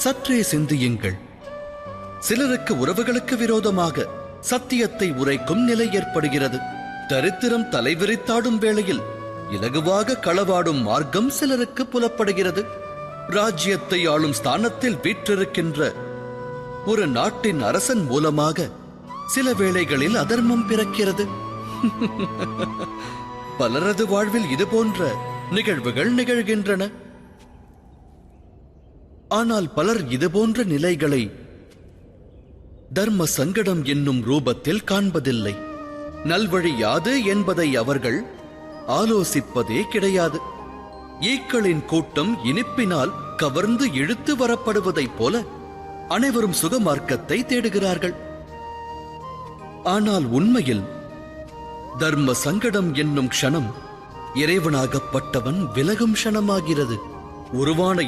சற்றே சிந்தியுங்கள். சிலருக்கு உறவுகளுக்கு விரோதமாக சத்தியத்தை உரைக்கும் நிலை ஏற்படுகிறது. தரித்திரம் தலைவிரித்தாடும் வேளையில் இலகுவாக களவாடும் மார்க்கம் சிலருக்கு புலப்படுகிறது. ராஜ்யத்தை ஆளும் ஸ்தானத்தில் வீற்றிருக்கின்ற ஒரு நாட்டின் அரசன் மூலமாக சில வேளைகளில் அதர்மம் பிறக்கிறது. பலரது வாழ்வில் இது போன்ற நிகழ்வுகள் நிகழ்கின்றன. ஆனால் பலர் இதுபோன்ற நிலைகளை தர்ம சங்கடம் என்னும் ரூபத்தில் காண்பதில்லை. நல்வழி யாது என்பதை அவர்கள் ஆலோசிப்பதே கிடையாது. ஈக்களின் கூட்டம் இனிப்பினால் கவர்ந்து இழுத்து வரப்படுவதைப் போல அனைவரும் சுகமார்க்கத்தை தேடுகிறார்கள். ஆனால் உண்மையில் தர்ம சங்கடம் என்னும் க்ஷணம் இறைவனாகப்பட்டவன் விலகும் க்ஷணமாகிறது. உருவான